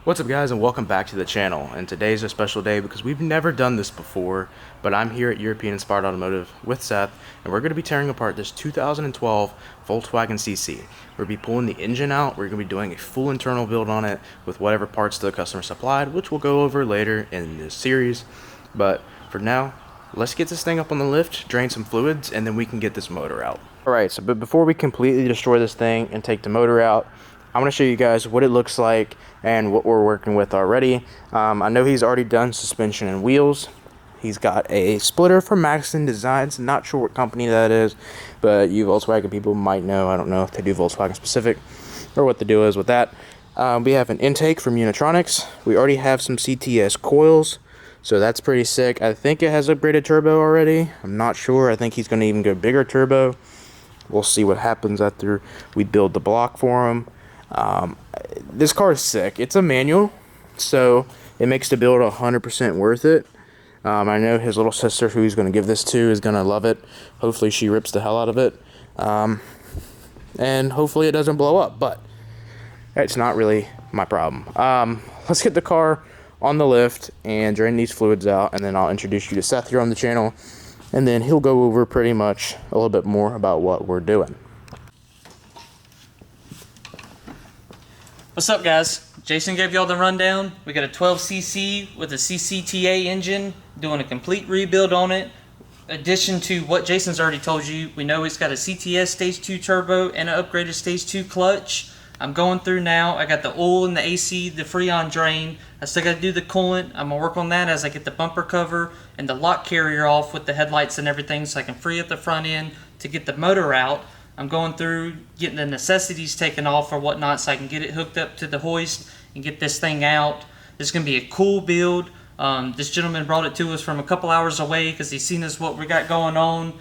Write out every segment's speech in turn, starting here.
What's up guys, and welcome back to the channel. And today's a special day because we've never done this before, but I'm here at European Inspired Automotive with Seth, and we're going to be tearing apart this 2012 Volkswagen CC. We're going to be pulling the engine out. We're going to be doing a full internal build on it with whatever parts the customer supplied, which we'll go over later in this series. But for now, let's get this thing up on the lift, drain some fluids, and then we can get this motor out. Alright, but before we completely destroy this thing and take the motor out, I want to show you guys what it looks like and what we're working with already. I know he's already done suspension and wheels. He's got a splitter from Maxton Designs. Not sure what company that is, but you Volkswagen people might know. I don't know if they do Volkswagen specific or what the deal is with that. We have an intake from Unitronics. We already have some CTS coils, so that's pretty sick. I think it has upgraded turbo already. I'm not sure. I think he's going to even go bigger turbo. We'll see what happens after we build the block for him. This car is sick. It's a manual, so it makes the build 100% worth it. I know his little sister, who he's going to give this to, is going to love it. Hopefully she rips the hell out of it, and hopefully it doesn't blow up, but it's not really my problem. Let's get the car on the lift and drain these fluids out, and then I'll introduce you to Seth here on the channel, and then he'll go over pretty much a little bit more about what we're doing. What's up guys? Jason gave y'all the rundown. We got a 12cc with a CCTA engine, doing a complete rebuild on it. In addition to what Jason's already told you, we know it's got a CTS Stage 2 turbo and an upgraded Stage 2 clutch. I'm going through now. I got the oil and the AC, the Freon drain. I still got to do the coolant. I'm going to work on that as I get the bumper cover and the lock carrier off with the headlights and everything, so I can free up the front end to get the motor out. I'm going through getting the necessities taken off or whatnot so I can get it hooked up to the hoist and get this thing out. This is going to be a cool build. This gentleman brought it to us from a couple hours away because he's seen us what we got going on.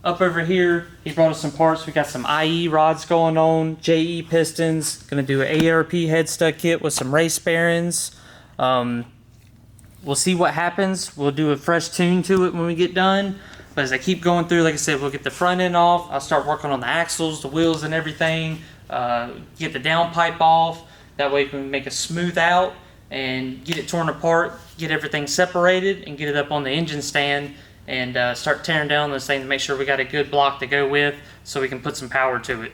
Up over here, he brought us some parts. We got some IE rods going on, JE pistons. Going to do an ARP headstuck kit with some race bearings. We'll see what happens. We'll do a fresh tune to it when we get done. But as I keep going through, like I said, we'll get the front end off. I'll start working on the axles, the wheels, and everything. Get the downpipe off. That way we can make a smooth out and get it torn apart, get everything separated, and get it up on the engine stand and start tearing down this thing to make sure we got a good block to go with so we can put some power to it.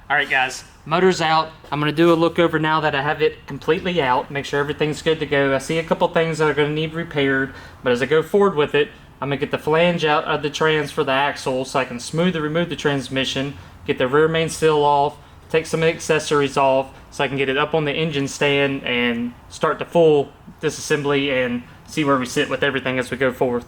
Alright guys, motor's out. I'm going to do a look over now that I have it completely out, make sure everything's good to go. I see a couple things that are going to need repaired, but as I go forward with it, I'm going to get the flange out of the trans for the axle so I can smooth and remove the transmission, get the rear main seal off, take some accessories off so I can get it up on the engine stand and start the full disassembly and see where we sit with everything as we go forth.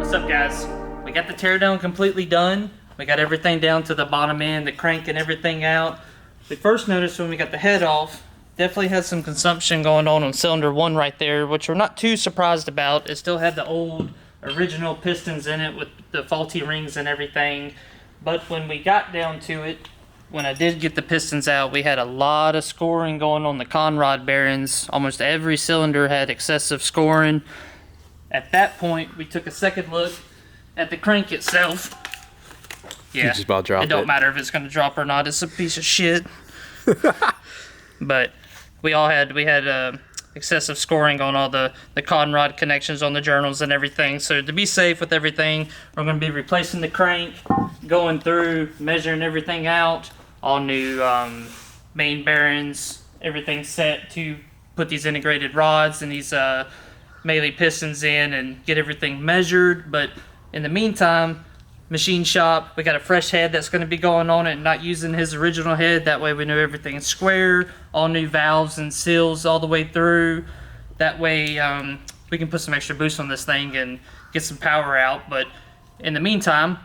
What's up guys? We got the teardown completely done. We got everything down to the bottom end, the crank and everything out. We first noticed when we got the head off, definitely had some consumption going on cylinder 1 right there, which we're not too surprised about. It still had the old original pistons in it with the faulty rings and everything. But when we got down to it, when I did get the pistons out, we had a lot of scoring going on the conrod bearings. Almost every cylinder had excessive scoring. At that point, we took a second look at the crank itself. Yeah, just about dropped it don't matter if it's going to drop or not. It's a piece of shit. But we had excessive scoring on all the conrod connections on the journals and everything. So to be safe with everything, we're going to be replacing the crank, going through, measuring everything out, all new main bearings, everything set to put these integrated rods and these Melee pistons in and get everything measured. But in the meantime, machine shop, we got a fresh head that's going to be going on it, not using his original head. That way we know everything's square, all new valves and seals all the way through. That way we can put some extra boost on this thing and get some power out. But in the meantime,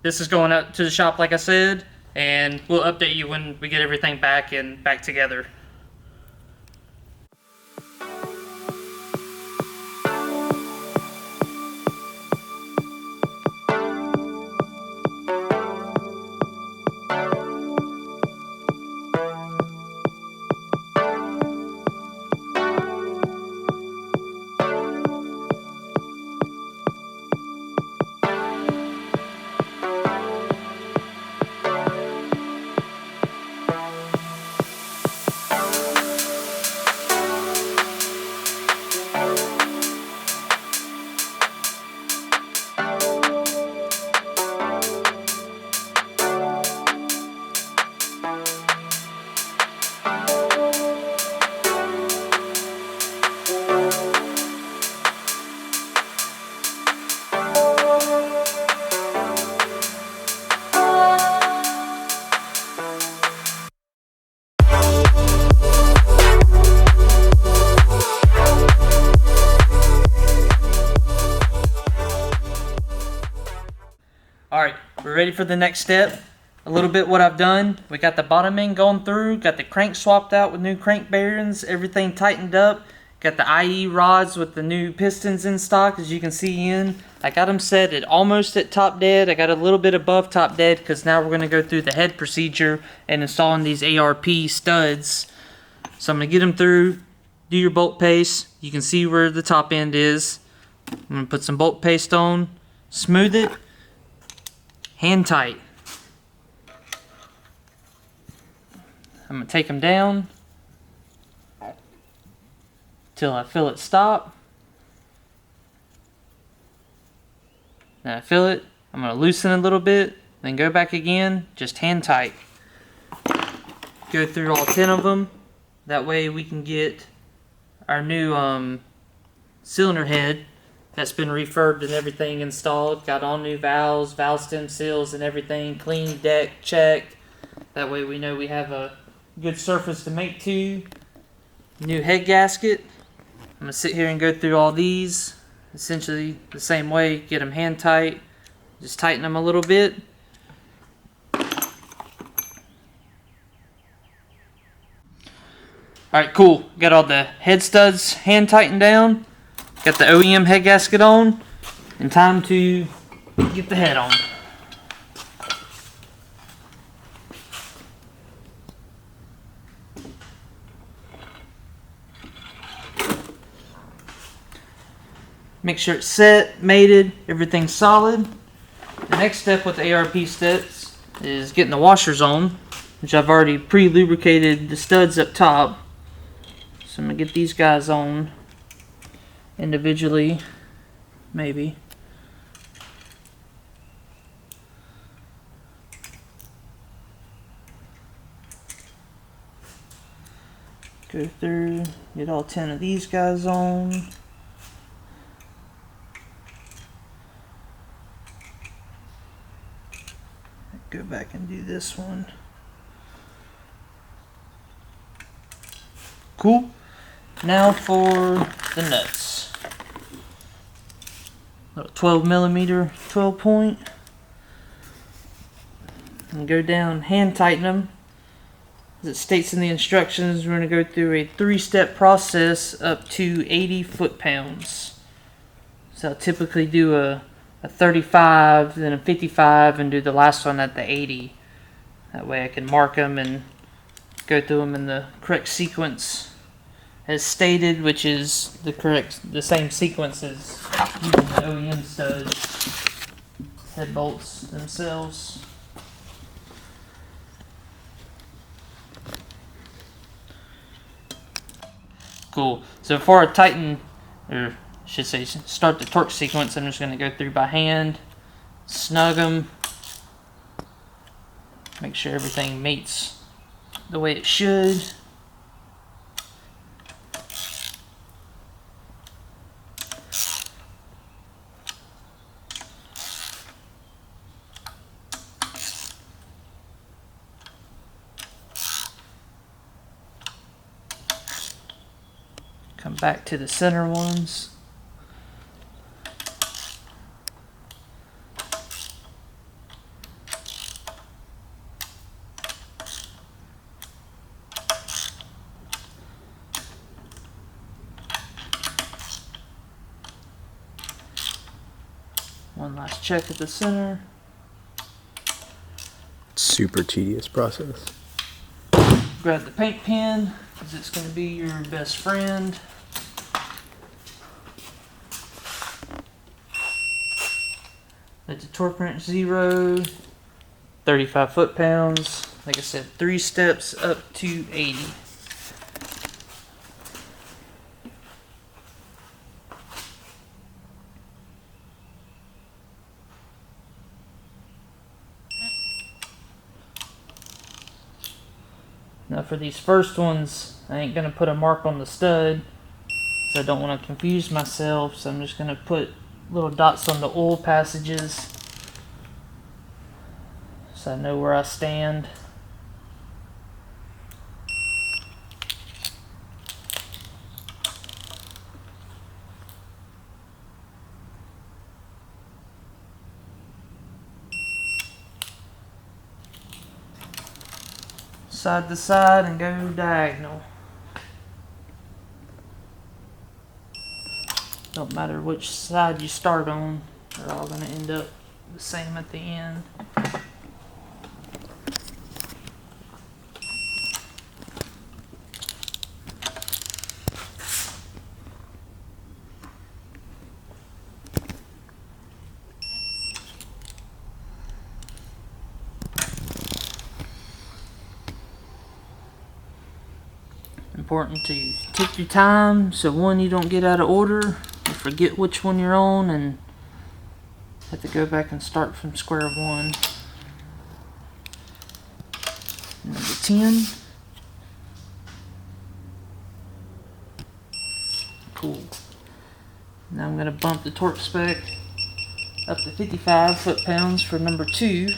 this is going up to the shop like I said, and we'll update you when we get everything back together. Alright, we're ready for the next step. A little bit what I've done. We got the bottom end going through, got the crank swapped out with new crank bearings, everything tightened up. Got the IE rods with the new pistons in stock, as you can see in. I got them set at almost at top dead. I got a little bit above top dead because now we're going to go through the head procedure and installing these ARP studs. So I'm going to get them through, do your bolt paste. You can see where the top end is. I'm going to put some bolt paste on, smooth it, hand tight. I'm going to take them down till I feel it stop. Then I feel it. I'm going to loosen a little bit, then go back again, just hand tight. Go through all 10 of them. That way we can get our new cylinder head that's been refurbed and everything installed. Got all new valves, valve stem seals and everything. Clean deck checked. That way we know we have a good surface to make to. New head gasket. I'm going to sit here and go through all these. Essentially the same way. Get them hand tight. Just tighten them a little bit. Alright, cool. Got all the head studs hand tightened down. Got the OEM head gasket on. And time to get the head on. Make sure it's set, mated, everything's solid. The next step with the ARP steps is getting the washers on, which I've already pre-lubricated the studs up top. So I'm going to get these guys on individually, maybe. Go through, get all 10 of these guys on. Go back and do this one. Cool. Now for the nuts. Little 12 millimeter 12 point. and go down, hand tighten them. As it states in the instructions, we're going to go through a 3-step process up to 80 foot-pounds. So I'll typically do a 35, then a 55, and do the last one at the 80. That way I can mark them and go through them in the correct sequence as stated, which is the same sequence as using the OEM studs, head bolts themselves. Cool. So before I tighten, or I should say start the torque sequence, I'm just going to go through by hand, snug them, make sure everything meets the way it should. Come back to the center ones. One last check at the center. Super tedious process. Grab the paint pen, because it's going to be your best friend. Let the torque wrench 0, 35 foot-pounds. Like I said, 3 steps up to 80. Now for these first ones, I ain't going to put a mark on the stud, so I don't want to confuse myself, so I'm just going to put little dots on the oil passages so I know where I stand. Side to side and go diagonal. Don't matter which side you start on, they're all going to end up the same at the end. Important to take your time so one, you don't get out of order, forget which one you're on, and have to go back and start from square one. Number 10. Cool. Now I'm going to bump the torque spec up to 55 foot-pounds for number 2.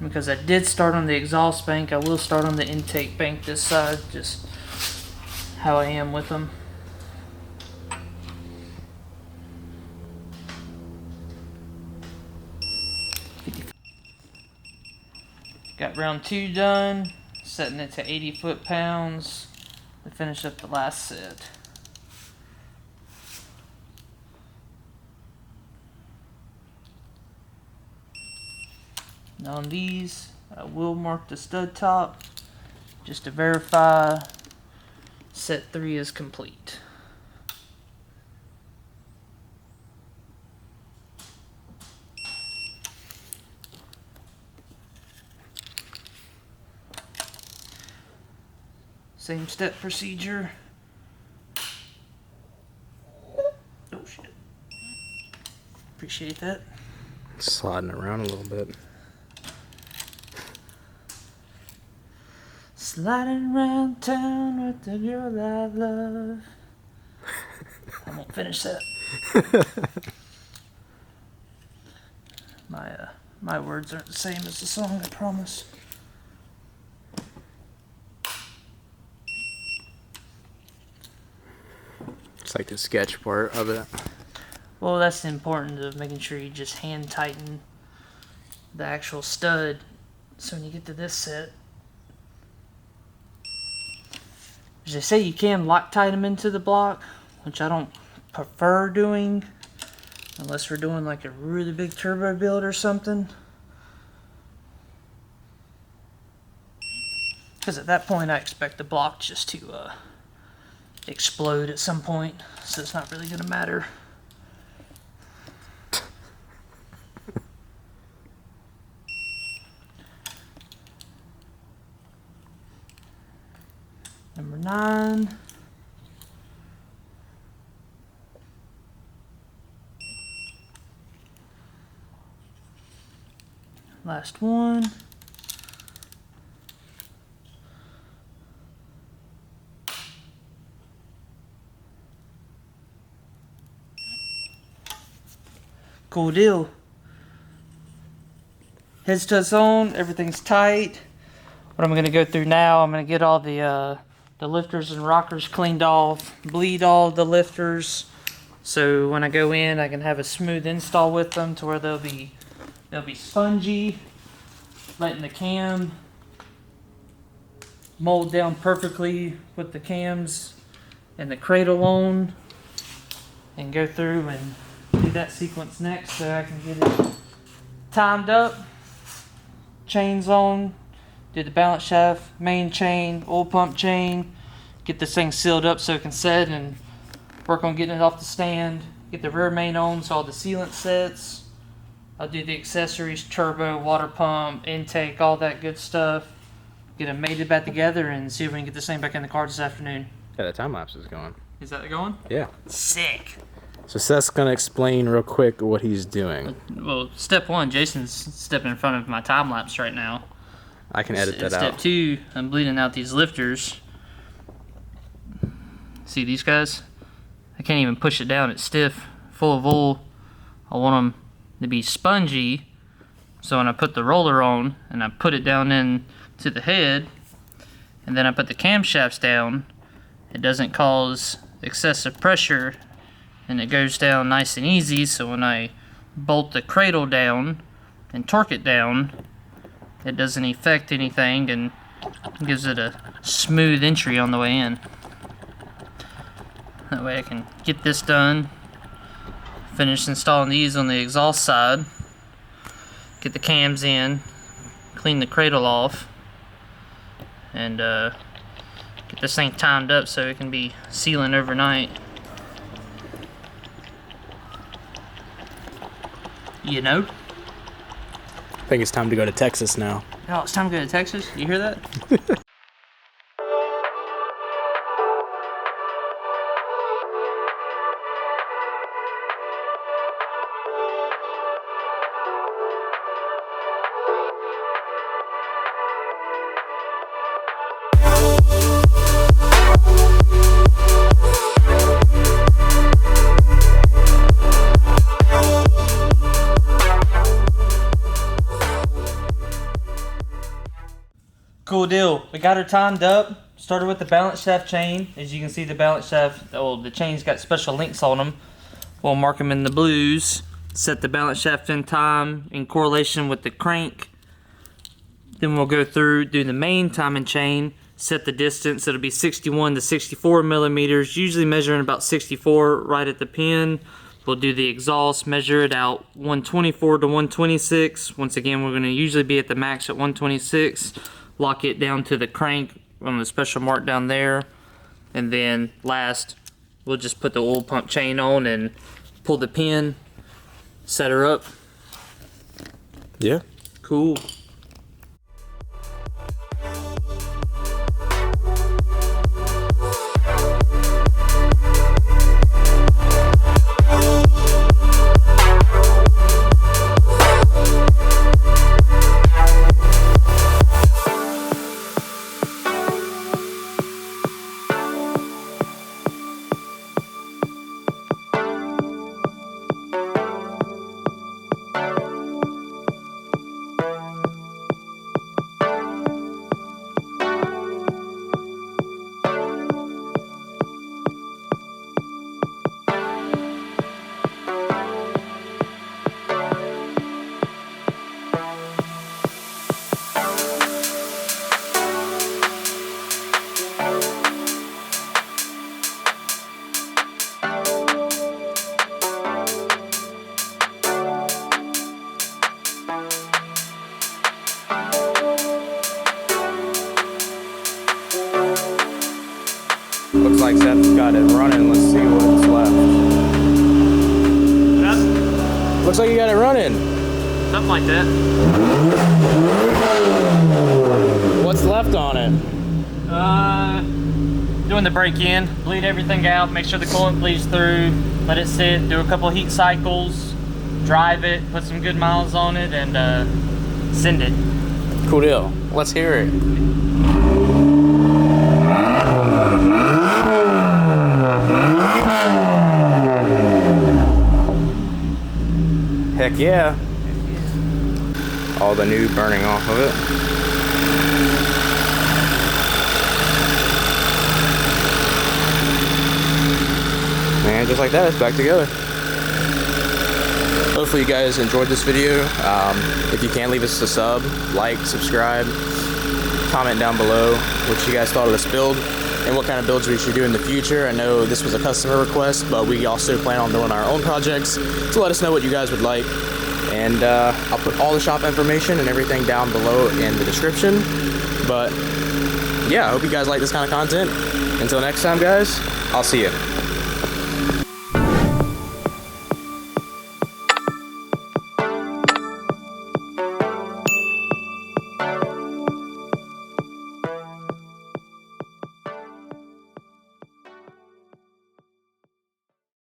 Because I did start on the exhaust bank, I will start on the intake bank this side, just how I am with them. Got round 2 done, setting it to 80 foot-pounds to finish up the last set. Now on these, I will mark the stud top just to verify set 3 is complete. Same step procedure. Oh shit. Appreciate that. Sliding around a little bit. Sliding around town with the girl I love. I won't finish that. My words aren't the same as the song, I promise. It's like the sketch part of it. Well, that's important of making sure you just hand tighten the actual stud. So when you get to this set, as they say, you can Loctite them into the block, which I don't prefer doing unless we're doing like a really big turbo build or something. Because at that point I expect the block just to explode at some point, so it's not really going to matter. Number 9. Last one. Cool deal. Head studs on, everything's tight. What I'm going to go through now, I'm going to get all the lifters and rockers cleaned off, bleed all the lifters, so when I go in I can have a smooth install with them to where they'll be spongy, letting the cam mold down perfectly with the cams and the cradle on, and go through and do that sequence next so I can get it timed up, chains on, do the balance shaft, main chain, oil pump chain, get this thing sealed up so it can set, and work on getting it off the stand, get the rear main on so all the sealant sets. I'll do the accessories, turbo, water pump, intake, all that good stuff. Get them mated back together and see if we can get this thing back in the car this afternoon. Yeah, the time lapse is going. Is that going? Yeah. Sick. So Seth's gonna explain real quick what he's doing. Well, step 1, Jason's stepping in front of my time lapse right now. I can edit that Step out. 2, I'm bleeding out these lifters. See these guys? I can't even push it down. It's stiff, full of oil. I want them to be spongy. So when I put the roller on and I put it down into the head, and then I put the camshafts down, it doesn't cause excessive pressure and it goes down nice and easy. So when I bolt the cradle down and torque it down, it doesn't affect anything and gives it a smooth entry on the way in. That way I can get this done, finish installing these on the exhaust side, get the cams in, clean the cradle off, and get this thing timed up so it can be sealing overnight. You know? I think it's time to go to Texas now. Oh, it's time to go to Texas? You hear that? Cool deal. We got her timed up. Started with the balance shaft chain. As you can see, the balance shaft, the chain's got special links on them. We'll mark them in the blues. Set the balance shaft in time in correlation with the crank. Then we'll go through, do the main timing chain, set the distance. It'll be 61 to 64 millimeters, usually measuring about 64 right at the pin. We'll do the exhaust, measure it out 124 to 126. Once again, we're going to usually be at the max at 126. Lock it down to the crank on the special mark down there. And then last, we'll just put the oil pump chain on and pull the pin, set her up. Yeah. Cool. Looks like you got it running. Something like that. What's left on it? Doing the break-in, bleed everything out, make sure the coolant bleeds through, let it sit, do a couple of heat cycles, drive it, put some good miles on it, and send it. Cool deal. Let's hear it. Heck yeah. All the new burning off of it. And just like that, it's back together. Hopefully you guys enjoyed this video. If you can, leave us a sub, like, subscribe, comment down below what you guys thought of this build and what kind of builds we should do in the future. I know this was a customer request, but we also plan on doing our own projects, so let us know what you guys would like. And I'll put all the shop information and everything down below in the description. But yeah, I hope you guys like this kind of content. Until next time, guys, I'll see you.